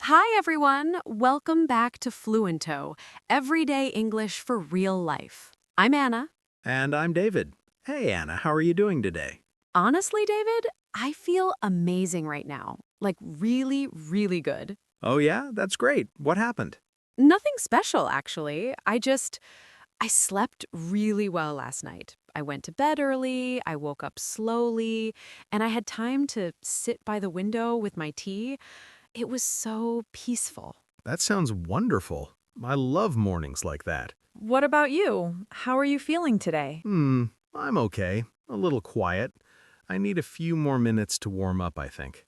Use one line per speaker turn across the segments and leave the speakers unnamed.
Hi, everyone. Welcome back to Fluento, everyday English for real life. I'm Anna.
And I'm David. Hey, Anna, how are you doing today?
Honestly, David, I feel amazing right now. Like, really, really good.
Oh, yeah? That's great. What happened?
Nothing special, actually. I slept really well last night. I went to bed early, I woke up slowly, and I had time to sit by the window with my tea. It was so peaceful.
That sounds wonderful. I love mornings like that.
What about you? How are you feeling today?
Hmm, I'm okay. A little quiet. I need a few more minutes to warm up, I think.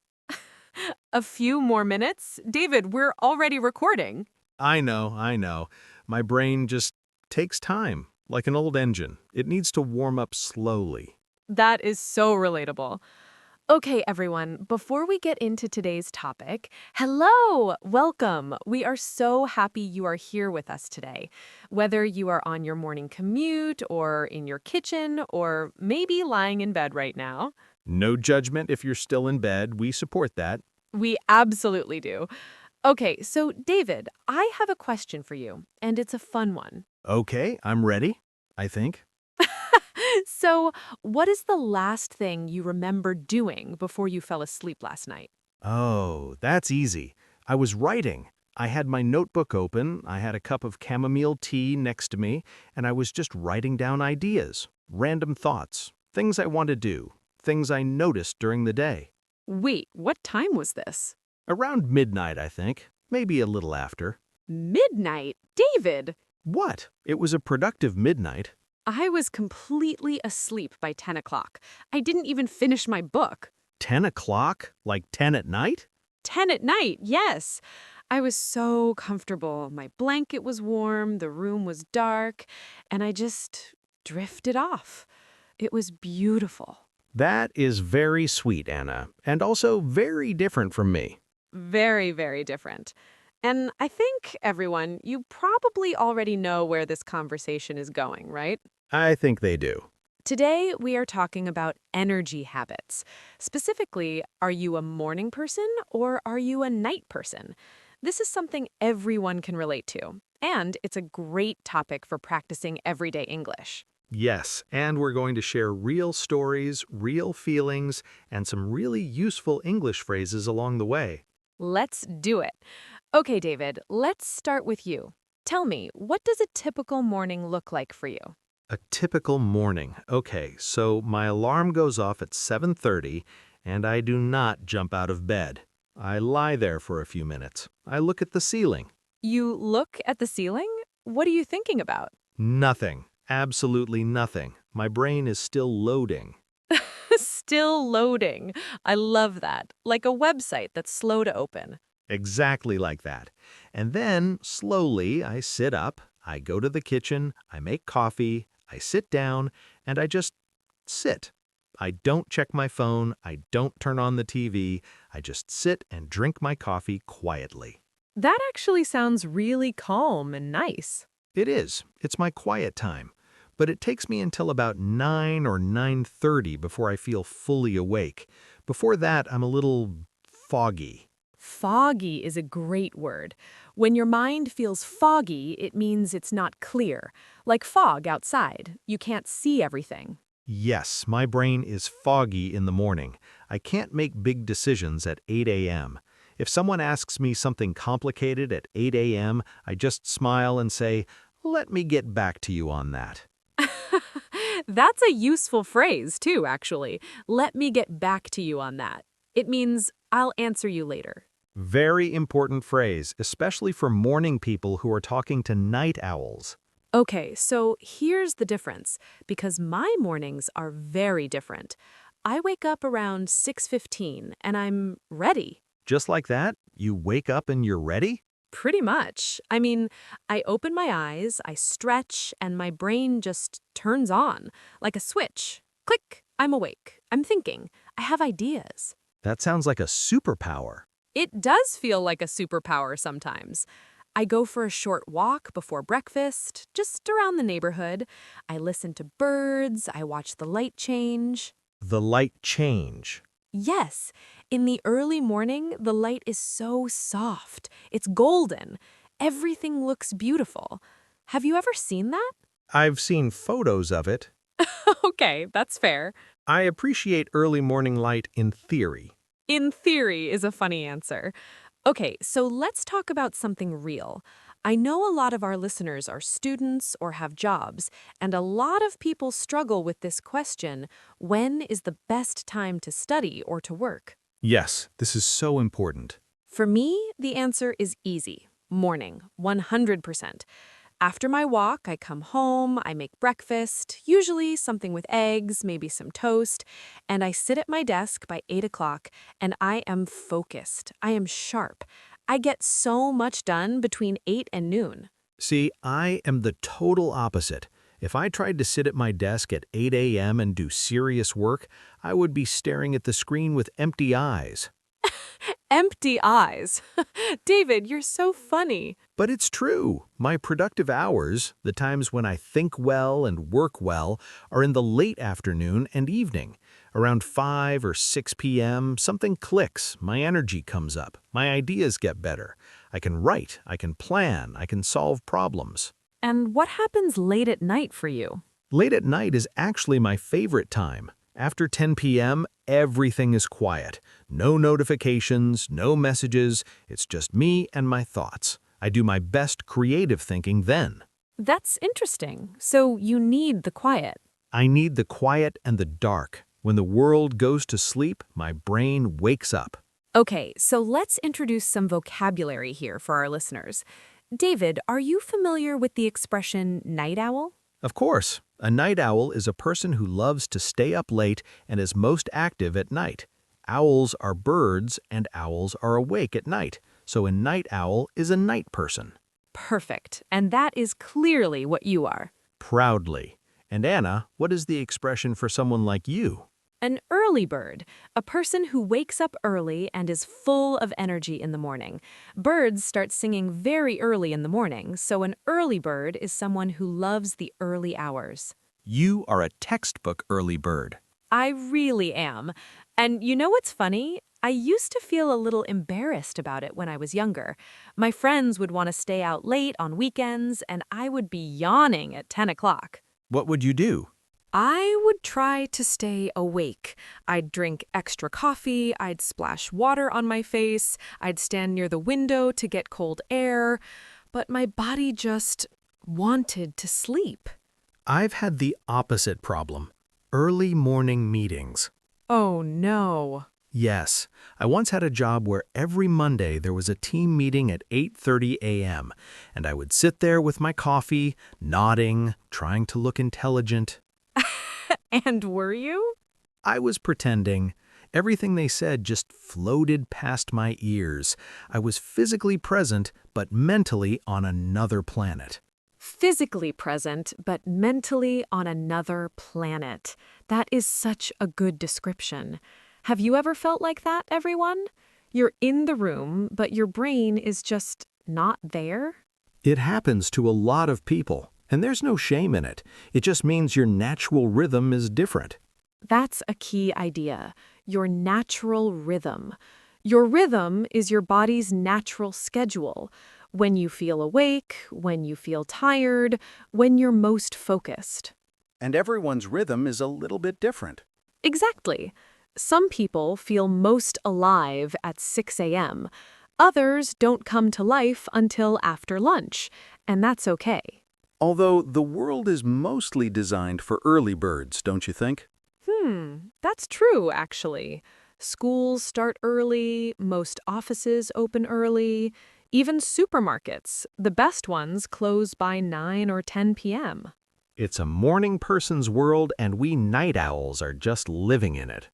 A few more minutes? David, we're already recording.
I know. My brain just takes time, like an old engine. It needs to warm up slowly.
That is so relatable. Okay, everyone, before we get into today's topic, hello, welcome. We are so happy you are here with us today. Whether you are on your morning commute or in your kitchen or maybe lying in bed right now,
No judgment if you're still in bed. We support that.
we absolutely do. Okay, so David, I have a question for you, and it's a fun one.
Okay, I'm ready, I think.
So, what is the last thing you remember doing before you fell asleep last night?
Oh, that's easy. I was writing. I had my notebook open, I had a cup of chamomile tea next to me, and I was just writing down ideas, random thoughts, things I want to do, things I noticed during the day.
Wait, what time was this?
Around midnight, I think. Maybe a little after.
Midnight? David!
What? It was a productive midnight.
I was completely asleep by 10 o'clock. I didn't even finish my book.
10 o'clock? Like 10 at night?
10 at night, yes. I was so comfortable. My blanket was warm, the room was dark, and I just drifted off. It was beautiful.
That is very sweet, Anna, and also very different from me.
Very, very different. And I think, everyone, you probably already know where this conversation is going, right?
I think they do.
Today, we are talking about energy habits. Specifically, are you a morning person or are you a night person? This is something everyone can relate to, and it's a great topic for practicing everyday English.
Yes, and we're going to share real stories, real feelings, and some really useful English phrases along the way.
Let's do it. Okay, David, let's start with you. Tell me, what does a typical morning look like for you?
A typical morning. Okay, so my alarm goes off at 7:30, and I do not jump out of bed. I lie there for a few minutes. I look at the ceiling.
You look at the ceiling? What are you thinking about?
Nothing. Absolutely nothing. My brain is still loading.
Still loading. I love that. Like a website that's slow to open.
Exactly like that. And then, slowly, I sit up, I go to the kitchen, I make coffee, I sit down, and I just sit. I don't check my phone, I don't turn on the TV, I just sit and drink my coffee quietly.
That actually sounds really calm and nice.
It is. It's my quiet time. But it takes me until about 9 or 9:30 before I feel fully awake. Before that, I'm a little foggy.
Foggy is a great word. When your mind feels foggy, it means it's not clear. Like fog outside. You can't see everything.
Yes, my brain is foggy in the morning. I can't make big decisions at 8 a.m. If someone asks me something complicated at 8 a.m., I just smile and say, "Let me get back to you on that."
That's a useful phrase, too, actually. Let me get back to you on that. It means I'll answer you later.
Very important phrase, especially for morning people who are talking to night owls.
Okay, so here's the difference, because my mornings are very different. I wake up around 6:15 and I'm ready.
Just like that, you wake up and you're ready?
Pretty much. I mean, I open my eyes, I stretch, and my brain just turns on, like a switch. Click, I'm awake. I'm thinking. I have ideas.
That sounds like a superpower.
It does feel like a superpower sometimes. I go for a short walk before breakfast, just around the neighborhood. I listen to birds, I watch the light change.
The light change.
Yes, In the early morning, the light is so soft. It's golden. Everything looks beautiful. Have you ever seen that?
I've seen photos of it.
Okay, that's fair.
I appreciate early morning light in theory.
In theory is a funny answer. Okay, so let's talk about something real. I know a lot of our listeners are students or have jobs, and a lot of people struggle with this question: when is the best time to study or to work?
Yes, this is so important.
For me, the answer is easy. Morning, 100%. After my walk, I come home, I make breakfast, usually something with eggs, maybe some toast, and I sit at my desk by 8 o'clock, and I am focused. I am sharp. I get so much done between 8 and noon.
See, I am the total opposite. If I tried to sit at my desk at 8 a.m. and do serious work, I would be staring at the screen with empty eyes.
Empty eyes. David, you're so funny.
But it's true. My productive hours, the times when I think well and work well, are in the late afternoon and evening. Around 5 or 6 p.m., something clicks, my energy comes up, my ideas get better. I can write, I can plan, I can solve problems.
And what happens late at night for you?
Late at night is actually my favorite time. After 10 p.m., everything is quiet. No notifications, no messages. It's just me and my thoughts. I do my best creative thinking then.
That's interesting. So you need the quiet.
I need the quiet and the dark. When the world goes to sleep, my brain wakes up.
Okay, so let's introduce some vocabulary here for our listeners. David, are you familiar with the expression night owl?
Of course, a night owl is a person who loves to stay up late and is most active at night. Owls are birds, and owls are awake at night, so a night owl is a night person.
Perfect. And that is clearly what you are.
Proudly. And Anna, what is the expression for someone like you?
An early bird, a person who wakes up early and is full of energy in the morning. Birds start singing very early in the morning, so an early bird is someone who loves the early hours.
You are a textbook early bird.
I really am. And you know what's funny? I used to feel a little embarrassed about it when I was younger. My friends would want to stay out late on weekends, and I would be yawning at 10 o'clock.
What would you do?
I would try to stay awake. I'd drink extra coffee, I'd splash water on my face, I'd stand near the window to get cold air, but my body just wanted to sleep.
I've had the opposite problem. Early morning meetings.
Oh no.
Yes, I once had a job where every Monday there was a team meeting at 8:30 a.m., and I would sit there with my coffee, nodding, trying to look intelligent.
And were you?
I was pretending. Everything they said just floated past my ears. I was physically present, but mentally on another planet.
Physically present, but mentally on another planet. That is such a good description. Have you ever felt like that, everyone? You're in the room, but your brain is just not there?
It happens to a lot of people, and there's no shame in it. It just means your natural rhythm is different.
That's a key idea. Your natural rhythm. Your rhythm is your body's natural schedule. When you feel awake, when you feel tired, when you're most focused.
And everyone's rhythm is a little bit different.
Exactly. Some people feel most alive at 6 a.m. Others don't come to life until after lunch, and that's okay.
Although the world is mostly designed for early birds, don't you think?
That's true, actually. Schools start early, most offices open early, even supermarkets. The best ones close by 9 or 10 p.m.
It's a morning person's world, and we night owls are just living in it.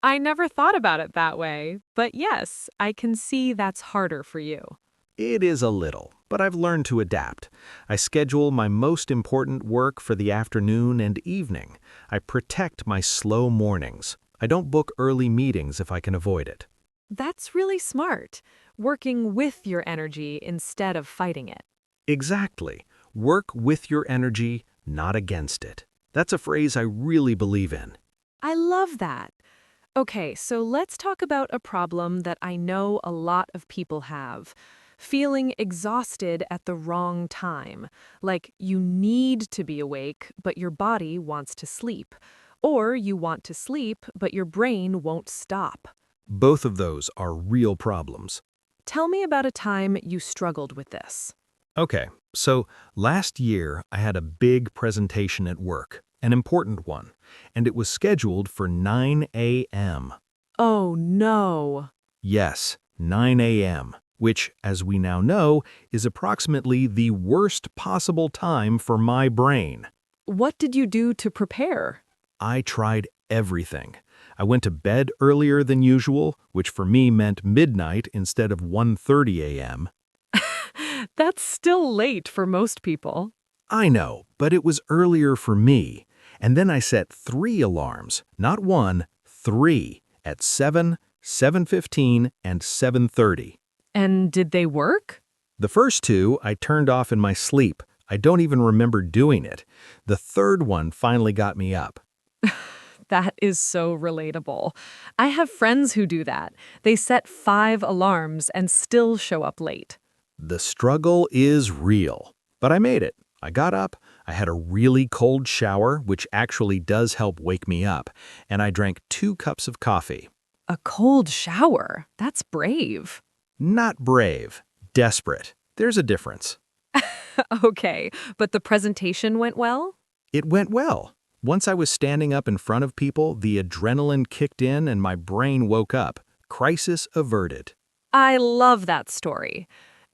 I never thought about it that way, but yes, I can see that's harder for you.
It is a little, but I've learned to adapt. I schedule my most important work for the afternoon and evening. I protect my slow mornings. I don't book early meetings if I can avoid it.
That's really smart, working with your energy instead of fighting it.
Exactly. Work with your energy, not against it. That's a phrase I really believe in.
I love that. Okay, so let's talk about a problem that I know a lot of people have. Feeling exhausted at the wrong time. Like you need to be awake, but your body wants to sleep. Or you want to sleep, but your brain won't stop.
Both of those are real problems.
Tell me about a time you struggled with this.
Okay, so last year I had a big presentation at work, an important one, and it was scheduled for 9 a.m.
Oh no.
Yes, 9 a.m., which, as we now know, is approximately the worst possible time for my brain.
What did you do to prepare?
I tried everything. I went to bed earlier than usual, which for me meant midnight instead of 1:30 a.m.
That's still late for most people.
I know, but it was earlier for me. And then I set 3 alarms, not 1, 3, at 7, 7:15, and 7:30.
And did they work?
The first 2 I turned off in my sleep. I don't even remember doing it. The third one finally got me up.
That is so relatable. I have friends who do that. They set 5 alarms and still show up late.
The struggle is real. But I made it. I got up, I had a really cold shower, which actually does help wake me up, and I drank 2 cups of coffee.
A cold shower? That's brave.
Not brave, desperate. There's a difference.
Okay, but the presentation went well?
It went well. Once I was standing up in front of people, the adrenaline kicked in and my brain woke up. Crisis averted.
I love that story.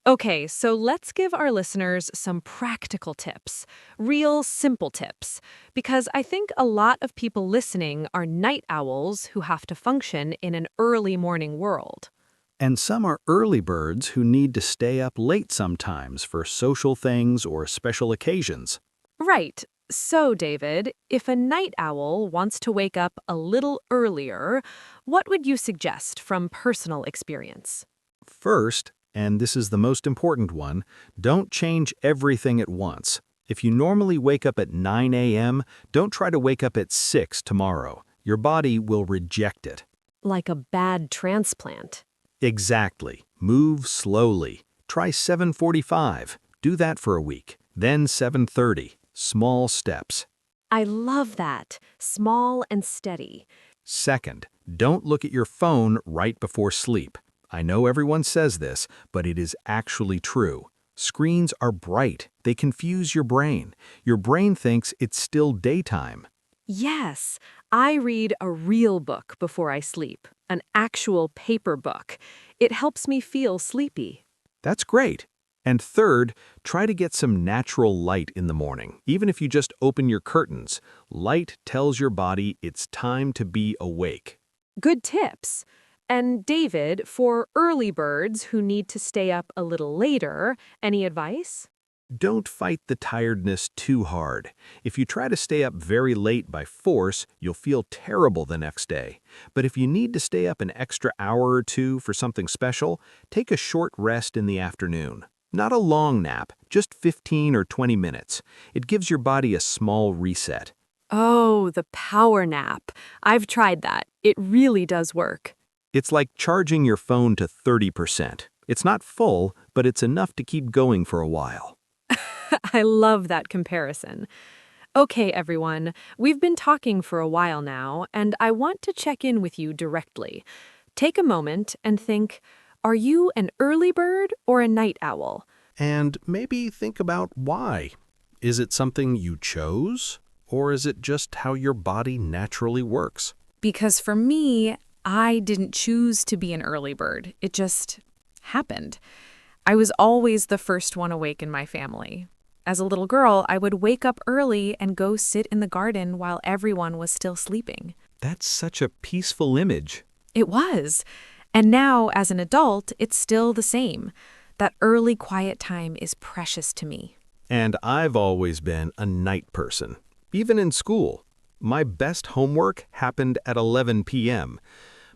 Okay, so let's give our listeners some practical tips, real simple tips, because I think a lot of people listening are night owls who have to function in an early morning world.
And some are early birds who need to stay up late sometimes for social things or special occasions.
Right. So, David, if a night owl wants to wake up a little earlier, what would you suggest from personal experience?
First, and this is the most important one, don't change everything at once. If you normally wake up at 9 a.m., don't try to wake up at 6 tomorrow. Your body will reject it.
Like a bad transplant.
Exactly. Move slowly. Try 7:45. Do that for a week. Then 7:30. Small steps.
I love that. Small and steady.
Second, don't look at your phone right before sleep. I know everyone says this, but it is actually true. Screens are bright. They confuse your brain. Your brain thinks it's still daytime.
Yes, I read a real book before I sleep, an actual paper book. It helps me feel sleepy.
That's great. And third, try to get some natural light in the morning, even if you just open your curtains. Light tells your body it's time to be awake.
Good tips. And David, for early birds who need to stay up a little later, any advice?
Don't fight the tiredness too hard. If you try to stay up very late by force, you'll feel terrible the next day. But if you need to stay up an extra hour or 2 for something special, take a short rest in the afternoon. Not a long nap, just 15 or 20 minutes. It gives your body a small reset.
Oh, the power nap. I've tried that. It really does work.
It's like charging your phone to 30%. It's not full, but it's enough to keep going for a while.
I love that comparison. Okay, everyone, we've been talking for a while now, and I want to check in with you directly. Take a moment and think, are you an early bird or a night owl?
And maybe think about why. Is it something you chose? Or is it just how your body naturally works?
Because for me, I didn't choose to be an early bird. It just happened. I was always the first one awake in my family. As a little girl, I would wake up early and go sit in the garden while everyone was still sleeping.
That's such a peaceful image.
It was. And now, as an adult, it's still the same. That early quiet time is precious to me.
And I've always been a night person, even in school. My best homework happened at 11 p.m.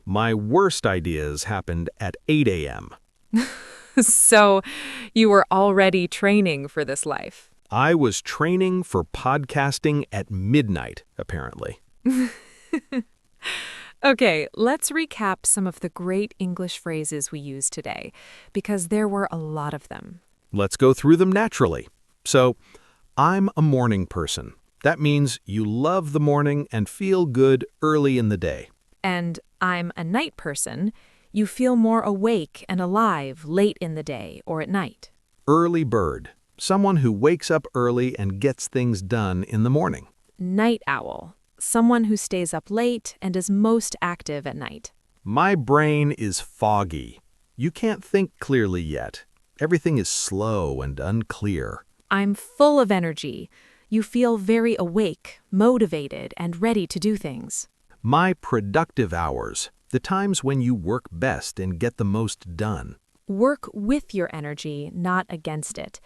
My worst ideas happened at 8 a.m.
So, you were already training for this life.
I was training for podcasting at midnight, apparently.
Okay, let's recap some of the great English phrases we used today, because there were a lot of them.
Let's go through them naturally. So, I'm a morning person. That means you love the morning and feel good early in the day.
And I'm a night person. You feel more awake and alive late in the day or at night.
Early bird, someone who wakes up early and gets things done in the morning.
Night owl, someone who stays up late and is most active at night.
My brain is foggy. You can't think clearly yet. Everything is slow and unclear.
I'm full of energy. You feel very awake, motivated, and ready to do things.
My productive hours, the times when you work best and get the most done.
Work with your energy, not against it.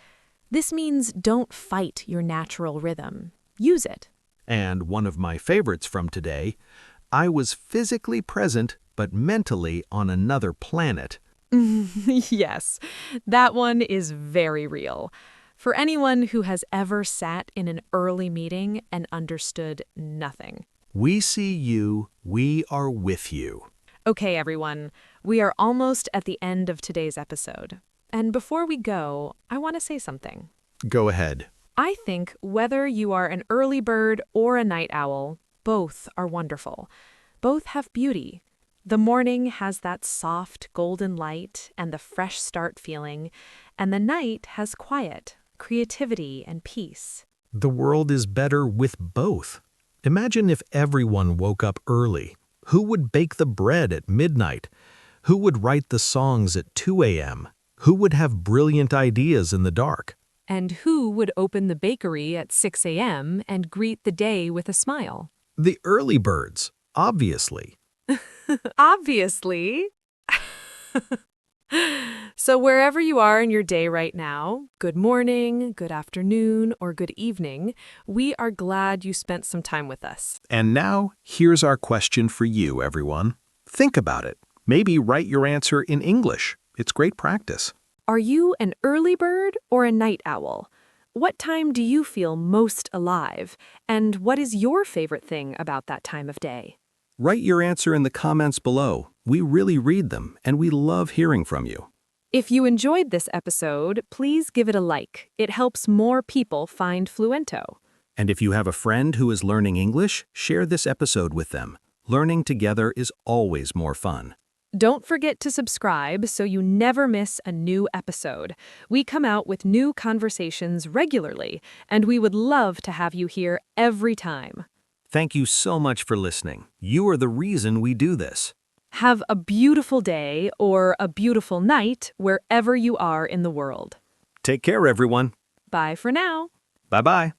This means don't fight your natural rhythm. Use it.
And one of my favorites from today, I was physically present but mentally on another planet.
Yes, that one is very real. For anyone who has ever sat in an early meeting and understood nothing.
We see you, we are with you.
Okay, everyone, we are almost at the end of today's episode. And before we go, I want to say something.
Go ahead.
I think whether you are an early bird or a night owl, both are wonderful. Both have beauty. The morning has that soft golden light and the fresh start feeling, and the night has quiet, creativity, and peace.
The world is better with both. Imagine if everyone woke up early. Who would bake the bread at midnight? Who would write the songs at 2 a.m.? Who would have brilliant ideas in the dark?
And who would open the bakery at 6 a.m. and greet the day with a smile?
The early birds, obviously.
Obviously. So wherever you are in your day right now, good morning, good afternoon, or good evening, we are glad you spent some time with us.
And now, here's our question for you, everyone. Think about it. Maybe write your answer in English. It's great practice.
Are you an early bird or a night owl? What time do you feel most alive? And what is your favorite thing about that time of day?
Write your answer in the comments below. We really read them, and we love hearing from you.
If you enjoyed this episode, please give it a like. It helps more people find Fluento.
And if you have a friend who is learning English, share this episode with them. Learning together is always more fun.
Don't forget to subscribe so you never miss a new episode. We come out with new conversations regularly, and we would love to have you here every time.
Thank you so much for listening. You are the reason we do this.
Have a beautiful day or a beautiful night wherever you are in the world.
Take care, everyone.
Bye for now.
Bye-bye.